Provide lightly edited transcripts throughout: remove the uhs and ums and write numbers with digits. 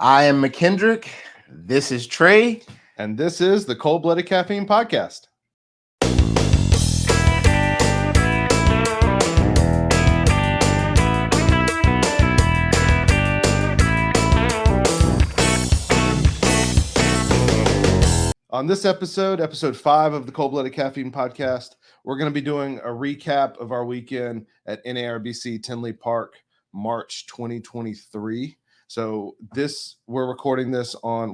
I am McKendrick. This is Trey. And this is the Cold Blooded Caffeine podcast. On this episode 5 of the Cold Blooded Caffeine podcast, we're going to be doing a recap of our weekend at NARBC Tinley Park March 2023. So we're recording this on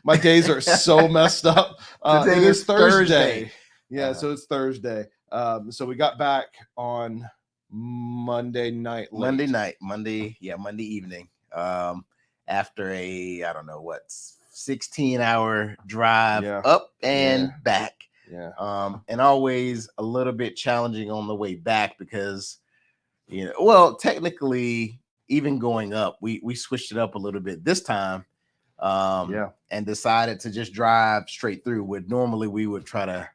my days are so messed up. Today is Thursday. Yeah, so it's Thursday. So we got back on Monday night. Monday evening. After a 16-hour drive up and back. Yeah. And always a little bit challenging on the way back because technically even going up, we switched it up a little bit this time. And decided to just drive straight through. Normally we would try to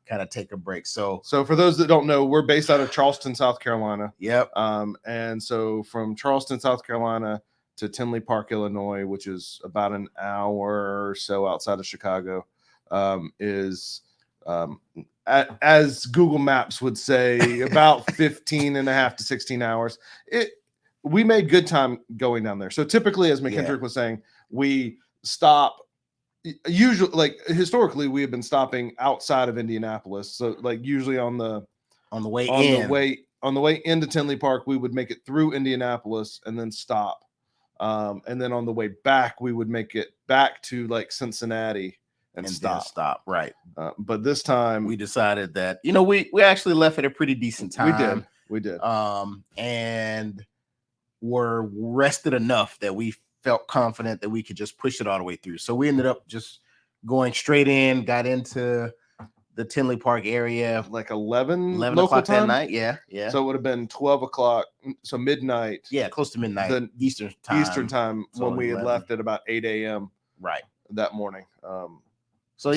kind of take a break. So for those that don't know, we're based out of Charleston, South Carolina. Yep. And so from Charleston, South Carolina to Tinley Park, Illinois, which is about an hour or so outside of Chicago, is as Google Maps would say, about 15 and a half to 16 hours. We made good time going down there. So typically, as McKendrick was saying, we stop. Usually, historically, we have been stopping outside of Indianapolis. So usually on the way into Tinley Park, we would make it through Indianapolis and then stop. And then on the way back, we would make it back to Cincinnati and stop. Right. But this time we decided that, we actually left at a pretty decent time. We did. And were rested enough that we felt confident that we could just push it all the way through. So we ended up just going straight in, got into the Tinley Park area 11 o'clock time? that night. Yeah. So it would have been 12 o'clock. So midnight. Yeah, close to midnight. The Eastern time so when we had left at about 8 a.m. Right. That morning. So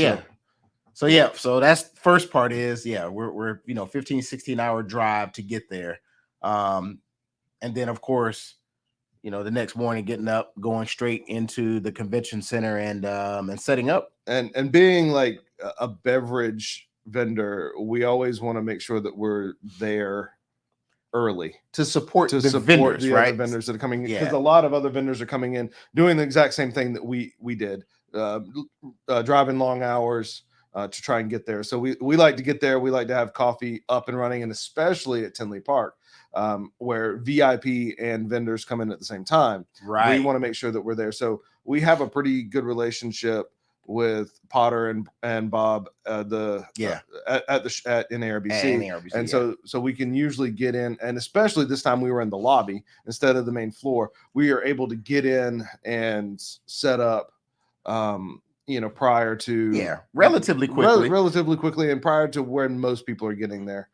that's first part is we're 15, 16 hour drive to get there. And then of course, the next morning getting up, going straight into the convention center and setting up. And being a beverage vendor, we always want to make sure that we're there early to support the vendors, right? Other vendors that are coming in, because a lot of other vendors are coming in doing the exact same thing that we did, driving long hours to try and get there. So we like to get there. We like to have coffee up and running, and especially at Tinley Park, where VIP and vendors come in at the same time. Right. We want to make sure that we're there. So we have a pretty good relationship with Potter and Bob at NARBC. And so we can usually get in, and especially this time we were in the lobby instead of the main floor. We are able to get in and set up prior to relatively quickly and prior to when most people are getting there.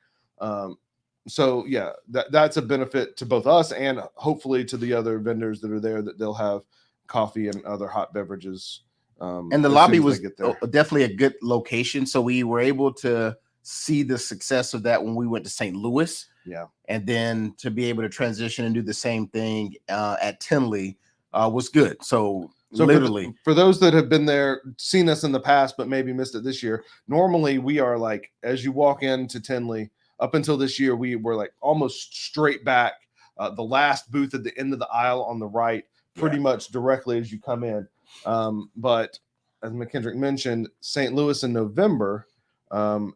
That's a benefit to both us and hopefully to the other vendors that are there, that they'll have coffee and other hot beverages. And the lobby was definitely a good location. So we were able to see the success of that when we went to St. Louis. Yeah. And then to be able to transition and do the same thing at Tinley was good. So literally for those that have been there, seen us in the past, but maybe missed it this year, normally we are as you walk into Tinley, up until this year, we were almost straight back, the last booth at the end of the aisle on the right, pretty much directly as you come in. But as McKendrick mentioned, St. Louis in November,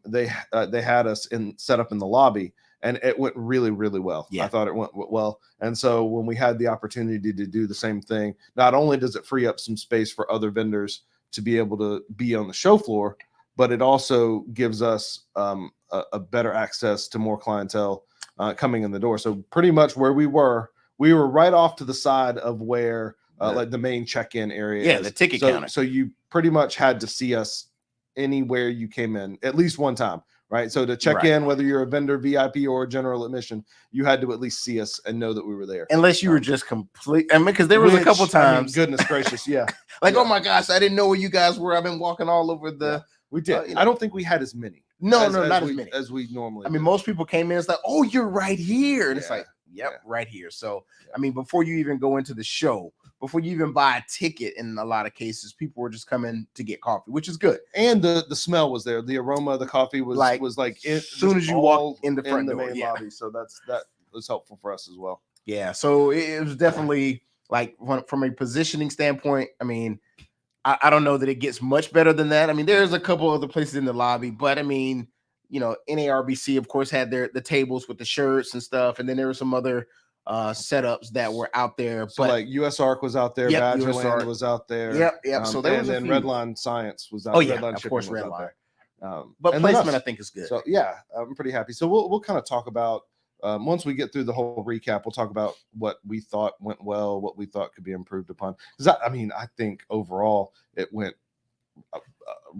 they had us set up in the lobby, and it went really, really well. Yeah. I thought it went well. And so when we had the opportunity to do the same thing, not only does it free up some space for other vendors to be able to be on the show floor, but it also gives us a better access to more clientele coming in the door. So pretty much where we were right off to the side of where the main check-in area is. The ticket counter. So you pretty much had to see us anywhere you came in at least one time, right? So to check in, whether you're a vendor, VIP, or general admission, you had to at least see us and know that we were there. Unless you were just complete. Because there was a couple times. Goodness gracious, yeah. Oh my gosh, I didn't know where you guys were. I've been walking all over the. We did. I don't think we had as many. Not as many as we normally. Most people came in. It's oh, you're right here, and it's right here. So, before you even go into the show, before you even buy a ticket. In a lot of cases, people were just coming to get coffee, which is good. And the smell was there. The aroma of the coffee was like as soon as you walk in the front door, main lobby. So that was helpful for us as well. Yeah. So it was definitely like from a positioning standpoint. I mean, I don't know that it gets much better than that. I mean, there's a couple other places in the lobby, but I mean, you know, NARBC of course had the tables with the shirts and stuff, and then there were some other setups that were out there. So but like US Arc was out there, Badgerland was out there. Yep. So there was and then Redline Science was out. Oh yeah, Redline of course, was Redline. There. But placement I think is good. So yeah, I'm pretty happy. So we'll kind of talk about once we get through the whole recap, we'll talk about what we thought went well, what we thought could be improved upon. Because I mean, I think overall it went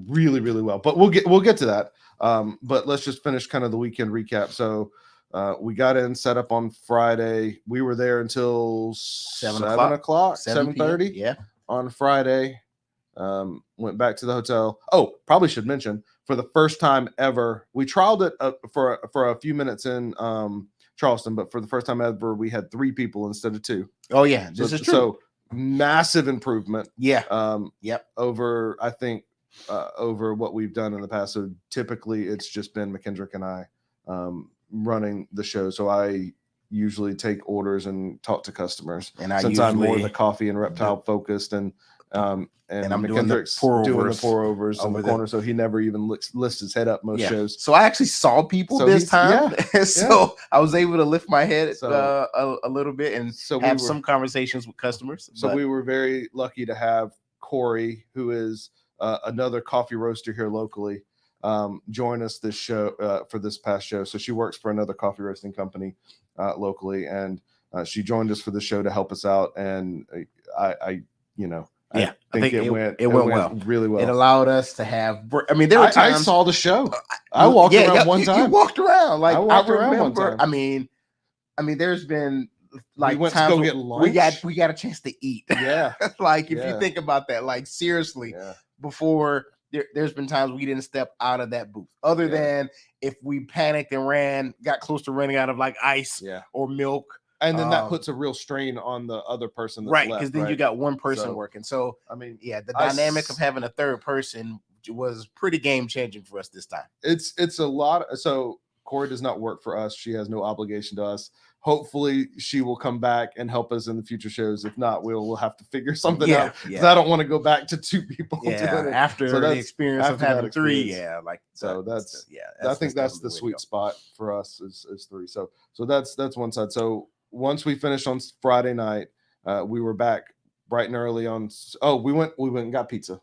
really, really well. But we'll get to that. But let's just finish kind of the weekend recap. So we got in, set up on Friday. We were there until 7 o'clock, 7:30. Yeah, on Friday. Went back to the hotel. Oh, probably should mention, for the first time ever, we trialed it for a few minutes in Charleston, but for the first time ever, we had 3 people instead of 2. Oh yeah, this is true. So massive improvement. Yeah. Yep. Over, I think, over what we've done in the past. So typically, it's just been McKendrick and I running the show. So I usually take orders and talk to customers. And since I'm more the coffee and reptile focused, and I'm McKendrick's doing the pour overs in the corner, so he never even lifts his head up most shows. So I actually saw people this time, so I was able to lift my head a little bit and have some conversations with customers. So we were very lucky to have Corey, who is another coffee roaster here locally, join us this show for this past show. So she works for another coffee roasting company locally, and she joined us for the show to help us out. And I think it went well, really well. It allowed us to have. I mean, there were times I saw the show. I walked around one time. You walked around like I walked around one time. I mean, there's been like we went times to go get lunch. We got a chance to eat. Yeah, like if you think about that, like seriously, before there's been times we didn't step out of that booth, other than if we panicked and got close to running out of like ice or milk. And then that puts a real strain on the other person that's left, because then you got one person working. So I mean, the dynamic of having a third person was pretty game changing for us this time. It's a lot. So Corey does not work for us. She has no obligation to us. Hopefully she will come back and help us in the future shows. If not, we'll have to figure something out. Because I don't want to go back to 2 people. After the experience of having 3. I think that's the sweet spot for us is 3. So that's one side. So once we finished on Friday night, we were back bright and early on. We went and got pizza.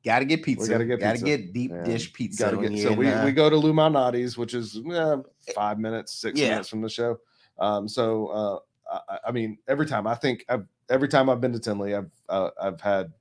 Gotta get pizza. We gotta get deep dish pizza. We go to Lou Malnati's, which is 5 minutes, 6 minutes from the show. I mean, every time I've been to Tinley, I've had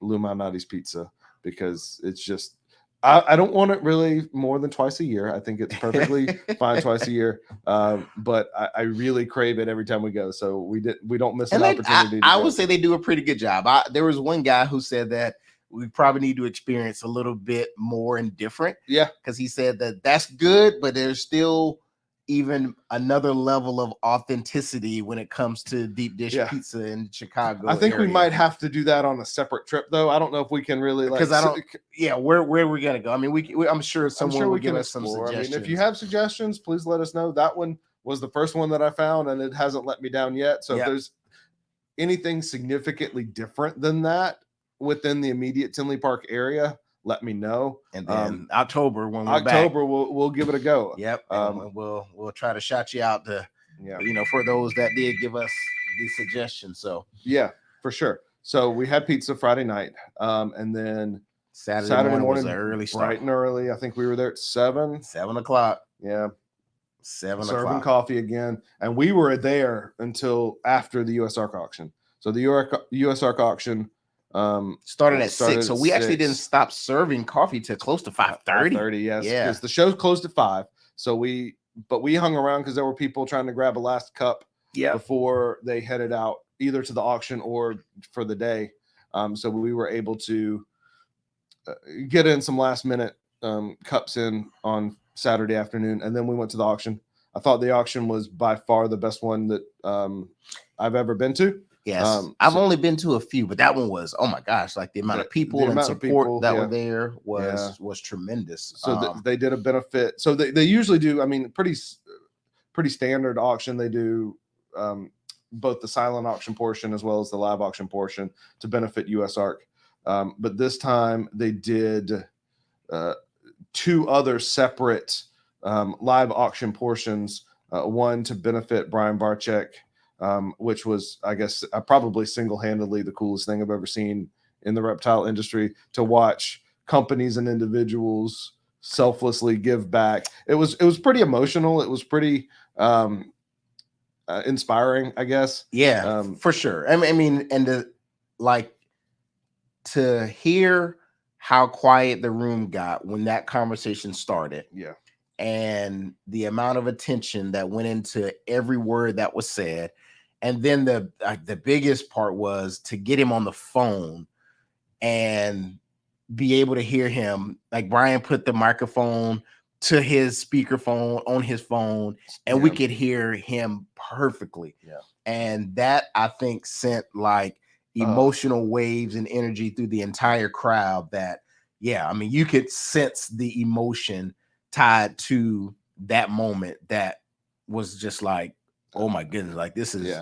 Lou Malnati's pizza, because it's just I don't want it really more than twice a year. I think it's perfectly fine twice a year. But I really crave it every time we go. So we don't miss an opportunity. I would say they do a pretty good job. There was one guy who said that we probably need to experience a little bit more and different. Yeah. Because he said that's good, but there's still even another level of authenticity when it comes to deep dish pizza in Chicago. I think we might have to do that on a separate trip, though. I don't know if we can really, because where are we gonna go? I mean, I'm sure someone will give us some suggestions. I mean, if you have suggestions, please let us know. That one was the first one that I found, and it hasn't let me down yet. So if there's anything significantly different than that within the immediate Tinley Park area, let me know. And then October, when we're back, we'll give it a go. Yep. We'll try to shout you out to for those that did give us these suggestions. So yeah, for sure. So we had pizza Friday night, and then Saturday morning was an early start. Bright and early. I think we were there at 7 o'clock. Yeah, 7 o'clock. Serving coffee again, and we were there until after the US Arc auction. So the US Arc auction started at 6, so we actually didn't stop serving coffee till close to 5:30. 5:30, yes, because the show closed at 5. So we hung around because there were people trying to grab a last cup before they headed out, either to the auction or for the day. So we were able to get in some last minute cups in on Saturday afternoon, and then we went to the auction. I thought the auction was by far the best one that I've ever been to. Yes, I've only been to a few, but that one was, oh my gosh, like the amount of people and support that were there was tremendous. So they did a benefit. So they usually do, I mean, pretty standard auction. They do both the silent auction portion as well as the live auction portion to benefit USARK. But this time they did 2 other separate live auction portions. One to benefit Brian Barczyk, which was, I guess, probably single-handedly the coolest thing I've ever seen in the reptile industry, to watch companies and individuals selflessly give back. It was pretty emotional. It was pretty inspiring, I guess. Yeah, for sure. I mean, and to hear how quiet the room got when that conversation started. Yeah. And the amount of attention that went into every word that was said. And then the biggest part was to get him on the phone and be able to hear him. Like Brian put the microphone to his speakerphone on his phone, and we could hear him perfectly. Yeah. And that, I think, sent like emotional waves and energy through the entire crowd that, I mean, you could sense the emotion tied to that moment. That was just like, oh my goodness, like this is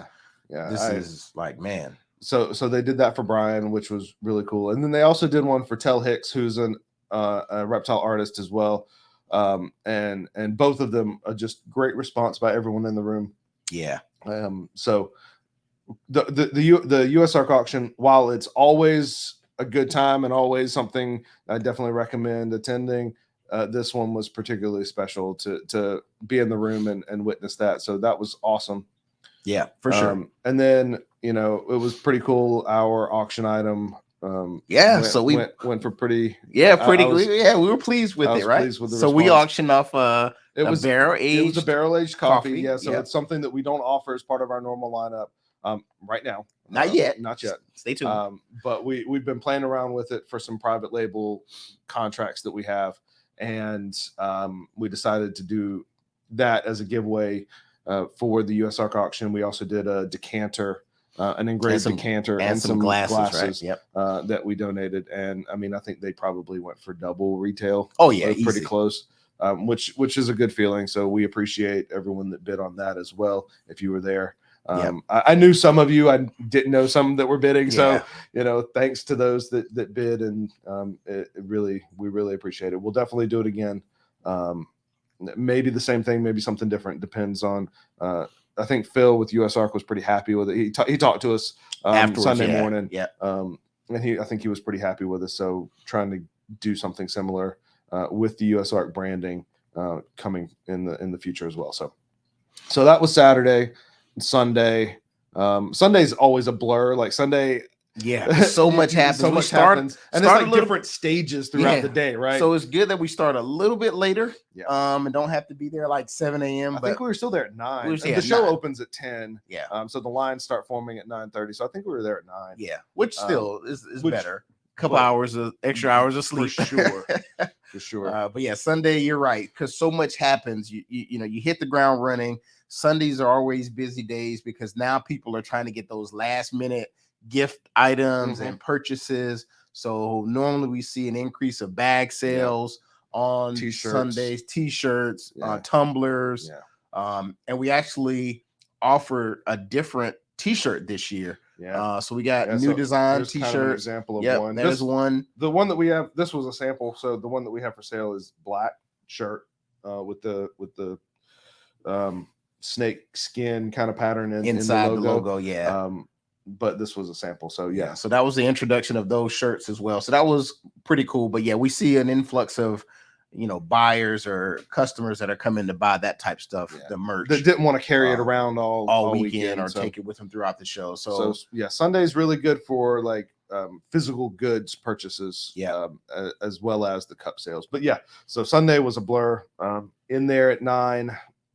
is like, man. So they did that for Brian, which was really cool. And then they also did one for Tel Hicks, who's a reptile artist as well. And both of them are just great response by everyone in the room. Yeah. So the USARK auction, while it's always a good time and always something I definitely recommend attending, this one was particularly special to be in the room and witness that. So that was awesome. Yeah, for sure. And then, it was pretty cool. Our auction item. So we went for pretty. Pretty good. Yeah, we were pleased with it, right? Pleased with the response. We auctioned off a barrel-aged. It was a barrel-aged coffee. Yeah, so Yep. it's something that we don't offer as part of our normal lineup right now. Not yet. Stay tuned. But we've been playing around with it for some private label contracts that we have, and we decided to do that as a giveaway for the USARK auction. We also did a decanter. An engraved decanter and some glasses right? Yep. That we donated. And I mean, I think they probably went for double retail. Oh yeah, pretty close, which is a good feeling. So we appreciate everyone that bid on that as well. If you were there, I knew some of you, I didn't know some that were bidding. So, thanks to those that bid, and we really appreciate it. We'll definitely do it again. Maybe the same thing, maybe something different. Depends on, I think Phil with USARK was pretty happy with it. He talked to us Sunday morning. Yeah. And I think he was pretty happy with us. So trying to do something similar with the USARK branding coming in the future as well. So that was Saturday. Sunday. Sunday's always a blur. Like Sunday. Yeah, so much happens. So much happens, and it's like different stages throughout the day, right? So it's good that we start a little bit later, and don't have to be there like 7 a.m. I think we were still there at 9. The show opens at 10. Yeah. So the lines start forming at 9:30. So I think we were there at 9. Yeah, which still is better. A couple extra hours of sleep, for sure. For sure. But yeah, Sunday, you're right, because so much happens. You hit the ground running. Sundays are always busy days because now people are trying to get those last minute gift items and purchases. So normally we see an increase of bag sales on T-shirts. Sundays, t-shirts, tumblers. And we actually offer a different t-shirt this year. So we got new design t-shirt. Kind of an example of one. There's one. The one that we have, this was a sample. So the one that we have for sale is black shirt with the snake skin kind of pattern inside in the logo. But this was a sample. So so that was the introduction of those shirts as well. So that was pretty cool. But yeah, we see an influx of buyers or customers that are coming to buy that type stuff, the merch, that didn't want to carry it around all weekend or take it with them throughout the show. So Sunday's really good for like physical goods purchases, as well as the cup sales. But so Sunday was a blur. In there at 9,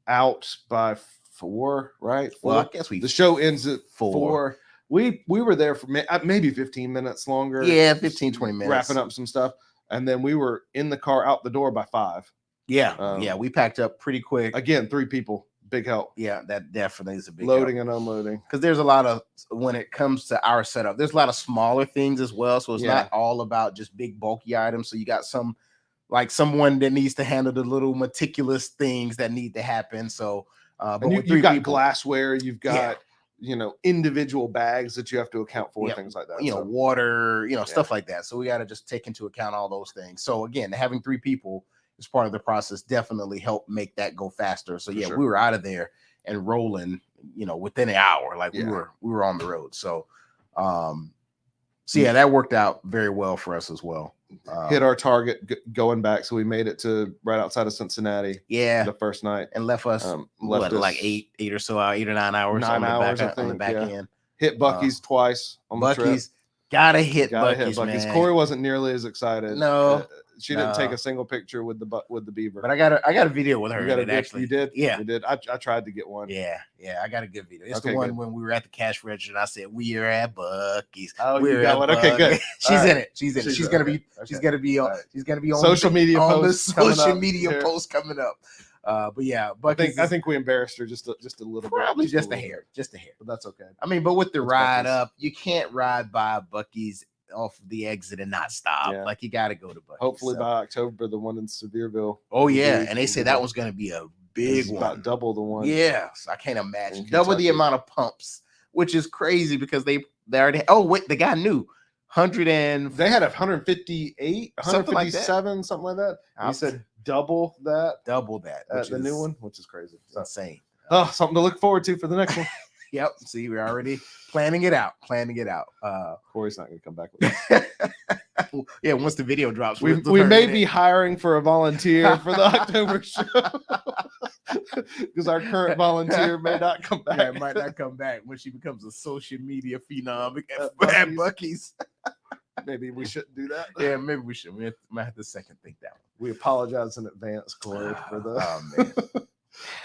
out by 4, right? 4. Well, I guess the show ends at 4. We were there for maybe 15 minutes longer. 15, 20 minutes. Wrapping up some stuff. And then we were in the car out the door by 5. We packed up pretty quick. Again, 3 people big help. Yeah, that definitely is a big Loading and unloading. Because there's a lot of, when it comes to our setup, there's a lot of smaller things as well. So it's not all about just big bulky items. So you got some, like someone that needs to handle the little meticulous things that need to happen. So, but you've got glassware, you've got, you know, individual bags that you have to account for, things like that. You know, water, you know, stuff like that. So we got to just take into account all those things. So again, having 3 people as part of the process definitely helped make that go faster. So we were out of there and rolling, you know, within an hour. Like we were on the road. So, that worked out very well for us as well. Hit our target going back, so we made it to right outside of Cincinnati. The first night, and left us like 8 or so hours, 8 or 9 hours. 9 hours, I think, on the back end. Hit Buc-ee's twice on the trip. Gotta hit Buc-ee's, man. Corey wasn't nearly as excited. No, she didn't take a single picture with the beaver. But I got a video with her. Actually, you did? Yeah, you did. I tried to get one. Yeah, I got a good video. It's the one when we were at the cash register and I said, "We are at Buc-ee's." Oh, you got one. Okay, good. She's in it. She's in it. She's gonna be on. She's gonna be on social media posts. Social media posts coming up. But yeah, I think we embarrassed her just a little probably bit. Just a hair. But that's okay. I mean, but with the ride up, you can't ride by Buc-ee's off the exit and not stop. Like you got to go to Buc-ee's. Hopefully by October, the one in Sevierville. Oh yeah, and they say that one's going to be a big one, about double the one. Yes, I can't imagine double the amount of pumps, which is crazy because they already. Oh wait, the guy knew 100 and they had 158, 157, something like that. He said double that, which the new one, which is crazy. It's insane. Oh, something to look forward to for the next one. Yep. See, we're already planning it out. Corey's not going to come back with us. Yeah, once the video drops, we may be hiring for a volunteer for the October show because our current volunteer may not come back. Yeah, might not come back when she becomes a social media phenom at Buc-ee's. Maybe we shouldn't do that. Yeah, maybe we should. We might have to second think that one. We apologize in advance, Corey, for the. Oh man.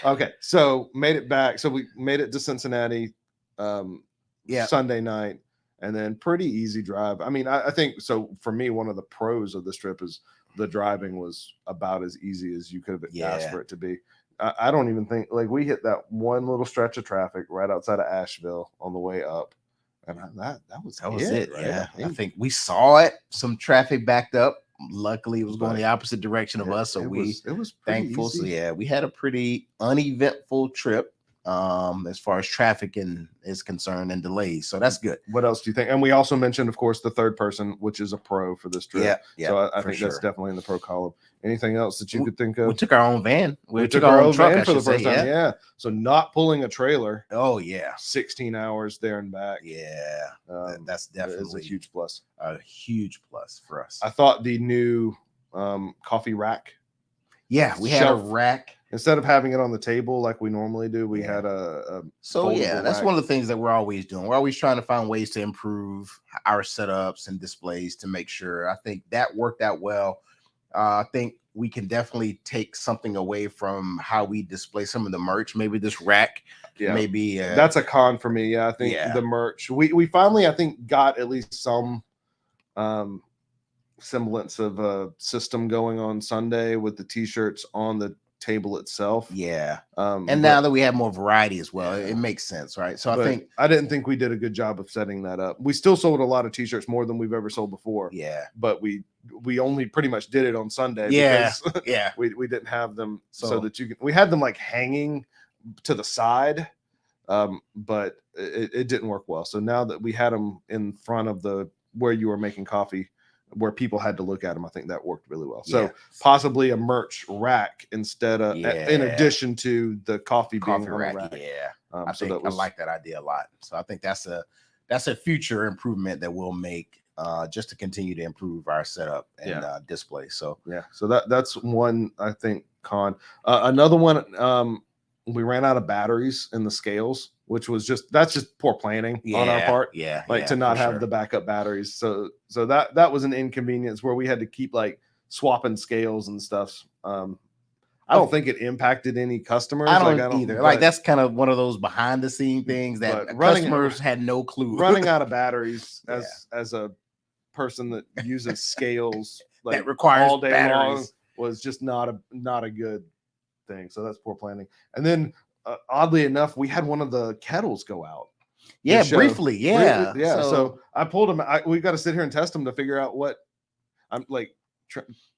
Okay, so made it back. So we made it to Cincinnati Sunday night, and then pretty easy drive. I mean, I think so. For me, one of the pros of this trip is the driving was about as easy as you could have asked for it to be. I don't even think, like, we hit that one little stretch of traffic right outside of Asheville on the way up, and that was it. Right? Yeah, I think we saw it. Some traffic backed up. Luckily, it was going the opposite direction of us, so it was thankful. Easy. So yeah, we had a pretty uneventful trip as far as traffic is concerned and delays. So that's good. What else do you think? And we also mentioned, of course, the third person, which is a pro for this trip. Yeah. So I think that's definitely in the pro column. Anything else that you could think of? We took our own van. We took our own truck van for the first time. Yeah. So not pulling a trailer. Oh yeah. 16 hours there and back. Yeah. That's definitely a huge plus. A huge plus for us. I thought the new coffee rack. Yeah, we had a rack. Instead of having it on the table like we normally do, we had a that's one of the things that we're always doing. We're always trying to find ways to improve our setups and displays to make sure. I think that worked out well. I think we can definitely take something away from how we display some of the merch. Maybe this rack, maybe that's a con for me. Yeah, I think the merch. We finally, I think, got at least some semblance of a system going on Sunday with the t-shirts on the table itself. And now that we have more variety as well, it makes sense, right? So I didn't think we did a good job of setting that up. We still sold a lot of t-shirts, more than we've ever sold before. But we only pretty much did it on Sunday because we didn't have them so that you can. We had them like hanging to the side, but it didn't work well. So now that we had them in front of the where you were making coffee, where people had to look at them, I think that worked really well. So possibly a merch rack instead of in addition to the coffee being on rack. The rack. I like that idea a lot. So I think that's a future improvement that we'll make just to continue to improve our setup and display. So that's one, I think, con. Another one, we ran out of batteries in the scales, which was that's just poor planning on our part. To not have the backup batteries. So that was an inconvenience where we had to keep like swapping scales and stuff. I don't think it impacted any customers. I don't either. Like that's kind of one of those behind the scene things that customers had no clue. Running out of batteries as a person that uses scales like that requires all day batteries long was just not a good thing. So that's poor planning. And then oddly enough, we had one of the kettles go out. Yeah, show. briefly. Yeah. Yeah. So I pulled them. We've got to sit here and test them to figure out what I'm like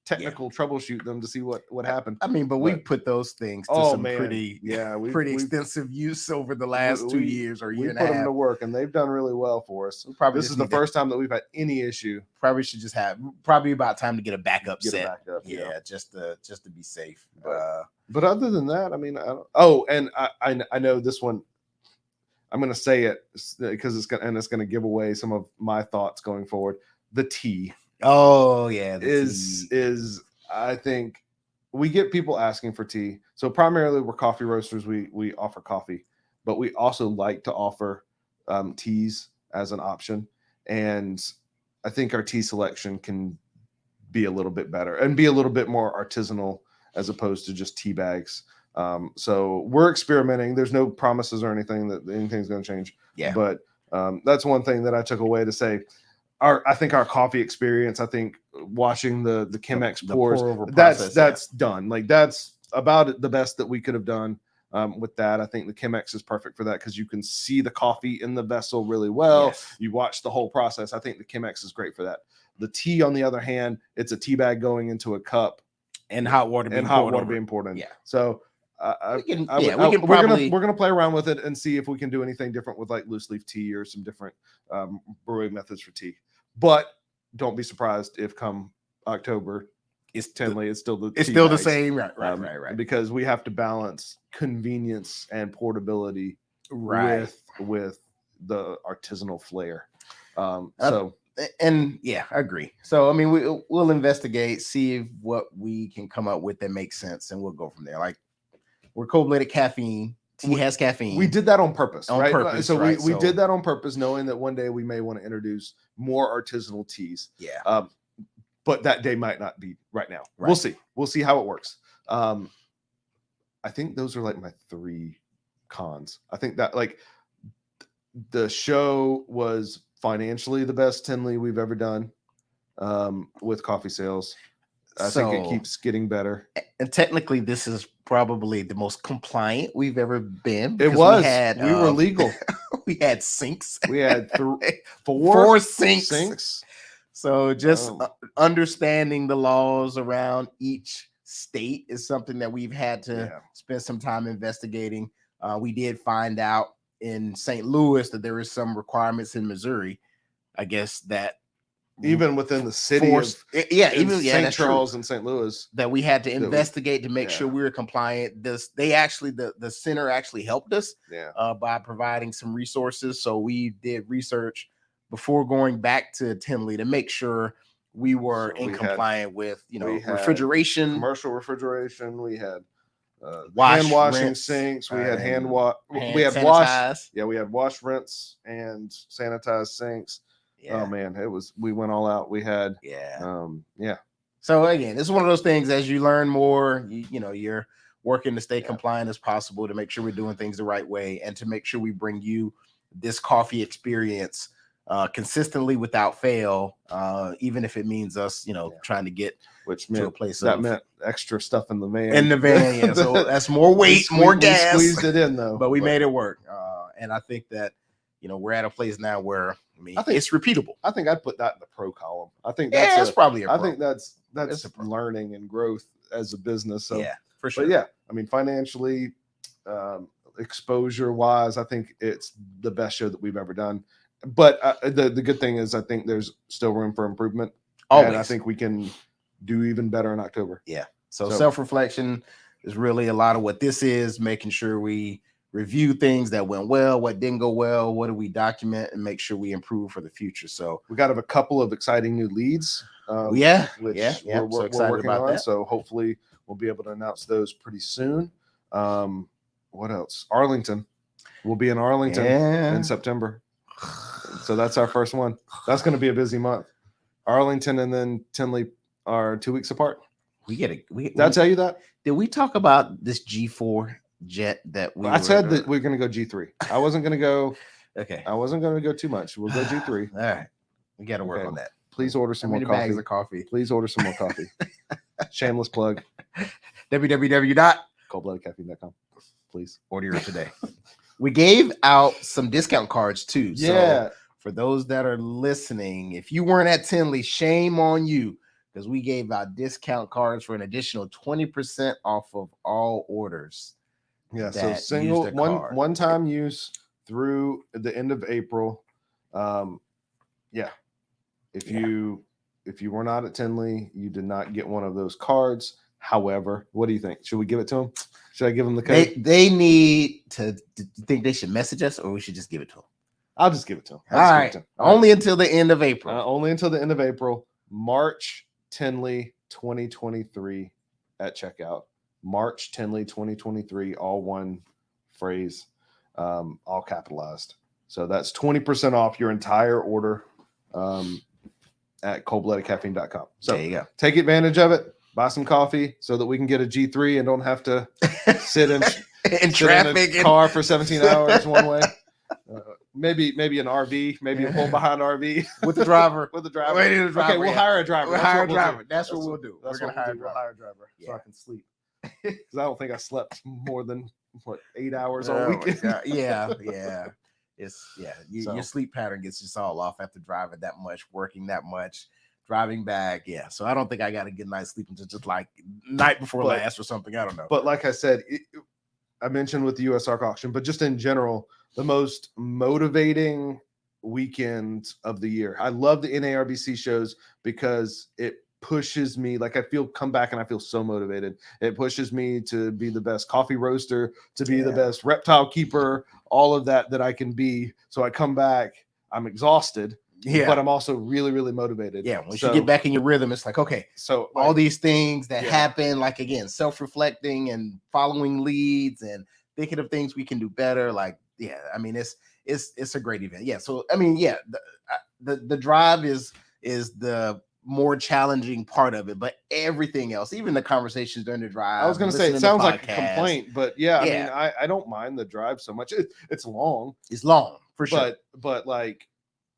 technical troubleshoot them to see what happened. I mean, but we put those things to some pretty extensive use over the last 2 years or year and a half. We put them to work, and they've done really well for us. This is the first time that we've had any issue. Probably should just have about time to get a backup set. Yeah, just to be safe. But other than that, I mean, I know this one. I'm going to say it because it's going to give away some of my thoughts going forward. The tea. Oh yeah, is I think we get people asking for tea. So primarily we're coffee roasters. We offer coffee, but we also like to offer teas as an option. And I think our tea selection can be a little bit better and be a little bit more artisanal as opposed to just tea bags. So we're experimenting. There's no promises or anything that anything's going to change. Yeah. But that's one thing that I took away to say. I think our coffee experience. I think watching the Chemex pours. That's done. Like that's about the best that we could have done with that. I think the Chemex is perfect for that because you can see the coffee in the vessel really well. Yes. You watch the whole process. I think the Chemex is great for that. The tea, on the other hand, it's a tea bag going into a cup, and hot water being poured in. Yeah. So. We're gonna play around with it and see if we can do anything different with like loose leaf tea or some different brewing methods for tea. But don't be surprised if come October, it's still the same, right. Because we have to balance convenience and portability with the artisanal flair. And yeah, I agree. So I mean, we'll investigate, see what we can come up with that makes sense, and we'll go from there. Like. We're Cold Blooded Caffeine. Tea has caffeine. We did that on purpose, right? So we did that on purpose, knowing that one day we may want to introduce more artisanal teas. Yeah. But that day might not be right now. Right. We'll see. We'll see how it works. I think those are like my 3 cons. I think that like the show was financially the best Tinley we've ever done with coffee sales. I think it keeps getting better. And technically, this is probably the most compliant we've ever been. It was. We were legal. We had sinks. We had 4 sinks. So just understanding the laws around each state is something that we've had to spend some time investigating. We did find out in St. Louis that there is some requirements in Missouri, I guess, that even within the city St. Charles and St. Louis, that we had to investigate to make sure we were compliant. The center actually helped us by providing some resources. So we did research before going back to Tinley to make sure we were compliant with refrigeration, commercial refrigeration. We had hand washing sinks. We had we had wash, rinse, and sanitized sinks. Yeah. Oh man, we went all out. We had So again, it's one of those things as you learn more, you're working to stay compliant as possible to make sure we're doing things the right way and to make sure we bring you this coffee experience consistently without fail, even if it means us, trying to get to a place that meant extra stuff in the van. Yeah. So that's more weight, more gas. We squeezed it in though, but we made it work. And I think that we're at a place now where I think it's repeatable. I think I'd put that in the pro column. I think that's probably I think that's learning and growth as a business. So yeah, for sure. But yeah, I mean, financially, exposure wise, I think it's the best show that we've ever done. But the good thing is, I think there's still room for improvement. Always. And I think we can do even better in October. Yeah. So self-reflection is really a lot of what this is, making sure we review things that went well, what didn't go well, what do we document, and make sure we improve for the future. So we got a couple of exciting new leads. We're working about that. So hopefully we'll be able to announce those pretty soon. What else? Arlington. We'll be in Arlington in September. So that's our first one. That's going to be a busy month. Arlington and then Tinley are 2 weeks apart. Did I tell you that? Did we talk about this G4 jet that I said that we're going to go G3. I wasn't going to go. Okay. I wasn't going to go too much. We'll go G3. All right. We got to work on that. Please order some more coffee. Bags of coffee. Please order some more coffee. Shameless plug. www.coldbloodedcaffeine.com. please. Order yours today. We gave out some discount cards too. Yeah. So for those that are listening, if you weren't at Tinley, shame on you, because we gave out discount cards for an additional 20% off of all orders. Yeah. So single one-time use through the end of April. Yeah. If you were not at Tinley, you did not get one of those cards. However, what do you think? Should we give it to them? Should I give them the code? They need to think they should message us, or we should just give it to them. I'll just give it to them. All right. Only until the end of April. Only until the end of April. March Tinley 2023 at checkout. March Tinley 2023, all one phrase, all capitalized. So that's 20% off your entire order at coldbloodedcaffeine.com. So there you go. Take advantage of it. Buy some coffee so that we can get a G3 and don't have to sit in traffic in a car for 17 hours one way. Maybe an RV, maybe a pull behind RV with the driver. Okay, we'll hire a driver. We'll hire a driver. That's what we'll do. We're gonna hire a driver so I can sleep. Because I don't think I slept more than 8 hours all weekend. Yeah. Your sleep pattern gets just all off after driving that much, working that much, driving back. Yeah. So I don't think I got a good night's sleep until just like night before last or something. I don't know. But like I said, I mentioned with the US ARC auction, but just in general, the most motivating weekend of the year. I love the NARBC shows because it pushes me, like I come back and I feel so motivated. It pushes me to be the best coffee roaster, to be the best reptile keeper, all of that I can be. So I come back, I'm exhausted, but I'm also really, really motivated. Yeah. Once you get back in your rhythm, it's like, okay, so all these things that happen, like again, self-reflecting and following leads and thinking of things we can do better. Like, I mean, it's a great event. Yeah. So, I mean, the drive is the more challenging part of it, but everything else, even the conversations during the drive. I was going to say, it sounds like a complaint, but I mean, I don't mind the drive so much. It's long. It's long for sure. But like,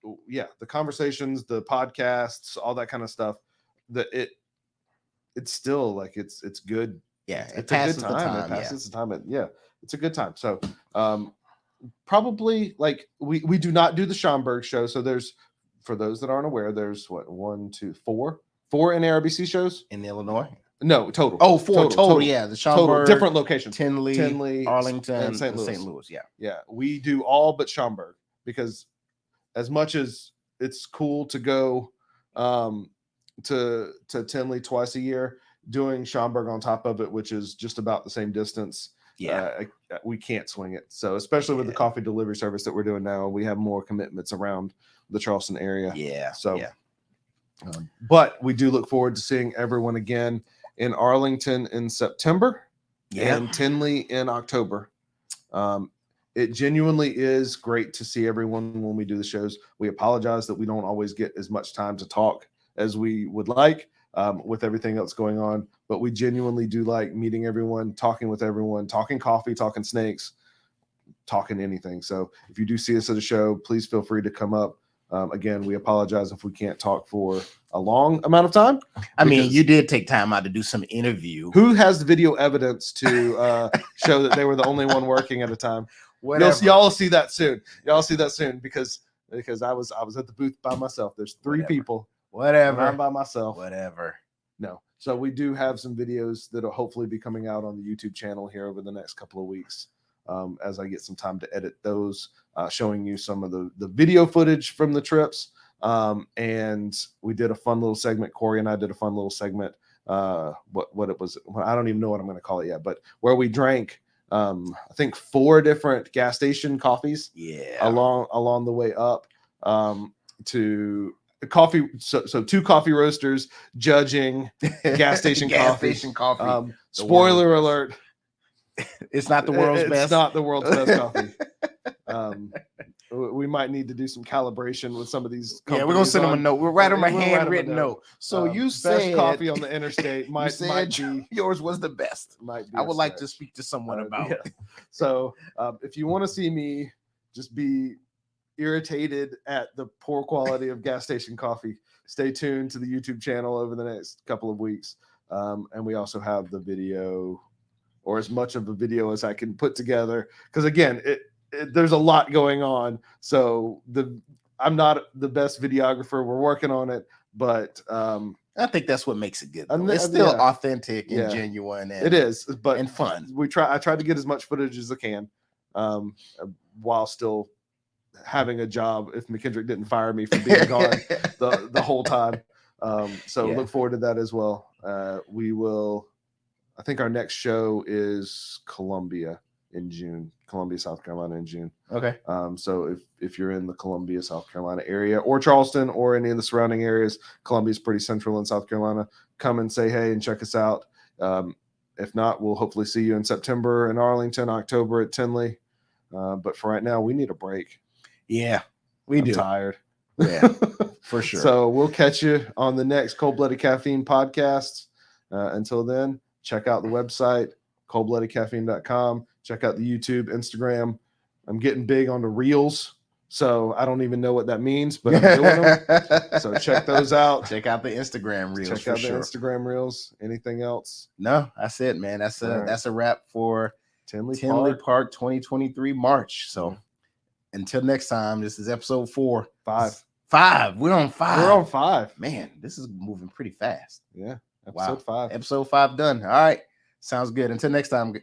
the conversations, the podcasts, all that kind of stuff, it's still like, it's good. Yeah. It's a good time. It passes the time. It's a good time. So, probably like we do not do the Schaumburg show. So there's, for those that aren't aware, there's four NARBC shows in Illinois. No, total. Oh, four total. Yeah, the Schaumburg, different locations: Tinley, Arlington, and St. Louis. Yeah. We do all but Schaumburg because, as much as it's cool to go to Tinley twice a year, doing Schaumburg on top of it, which is just about the same distance. We can't swing it. So especially with the coffee delivery service that we're doing now, we have more commitments around the Charleston area. But we do look forward to seeing everyone again in Arlington in September and Tinley in October. It genuinely is great to see everyone when we do the shows. We apologize that we don't always get as much time to talk as we would like with everything else going on, but we genuinely do like meeting everyone, talking with everyone, talking coffee, talking snakes, talking anything. So if you do see us at a show, please feel free to come up. Again, we apologize if we can't talk for a long amount of time. I mean, you did take time out to do some interview. Who has the video evidence to show that they were the only one working at a time? Y'all see that soon. Because I was at the booth by myself. There's three people. I'm by myself. No. So we do have some videos that'll hopefully be coming out on the YouTube channel here over the next couple of weeks. As I get some time to edit those, showing you some of the video footage from the trips. And we did a fun little segment. Corey and I did a fun little segment. What it was, I don't even know what I'm going to call it yet, but where we drank, I think 4 different gas station coffees. Along the way up to coffee. So 2 coffee roasters judging gas station coffee. Spoiler alert. It's not the world's best. It's not the world's best coffee. We might need to do some calibration with some of these. Yeah, we're gonna send them a note. We'll write them a handwritten note. So you said best coffee on the interstate might be yours was the best. I would like to speak to someone about it. So if you want to see me just be irritated at the poor quality of gas station coffee, stay tuned to the YouTube channel over the next couple of weeks. And we also have the video or as much of a video as I can put together. Because again, there's a lot going on. So I'm not the best videographer. We're working on it, but I think that's what makes it good. It's still authentic and genuine. And, it is, but and fun. I tried to get as much footage as I can, while still having a job. If McKendrick didn't fire me for being gone the whole time, so look forward to that as well. We will. I think our next show is Columbia in June. Columbia, South Carolina in June. Okay. So if you're in the Columbia, South Carolina area, or Charleston, or any of the surrounding areas, Columbia's pretty central in South Carolina, come and say hey and check us out. If not, we'll hopefully see you in September in Arlington, October at Tinley. But for right now, we need a break. Yeah, I'm tired. Yeah, for sure. So we'll catch you on the next Cold Blooded Caffeine podcast. Until then, check out the website, coldbloodedcaffeine.com. Check out the YouTube, Instagram. I'm getting big on the reels, so I don't even know what that means, but I'm doing them. So check those out. Check out the Instagram reels. Check out the Instagram reels. Anything else? No, that's it, man. That's a wrap for Tinley Park 2023 March. So until next time, this is episode 4. 5. We're on 5. We're on 5. Man, this is moving pretty fast. Yeah. Episode 5. Episode 5 done. All right. Sounds good. Until next time.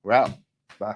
We're out. Bye.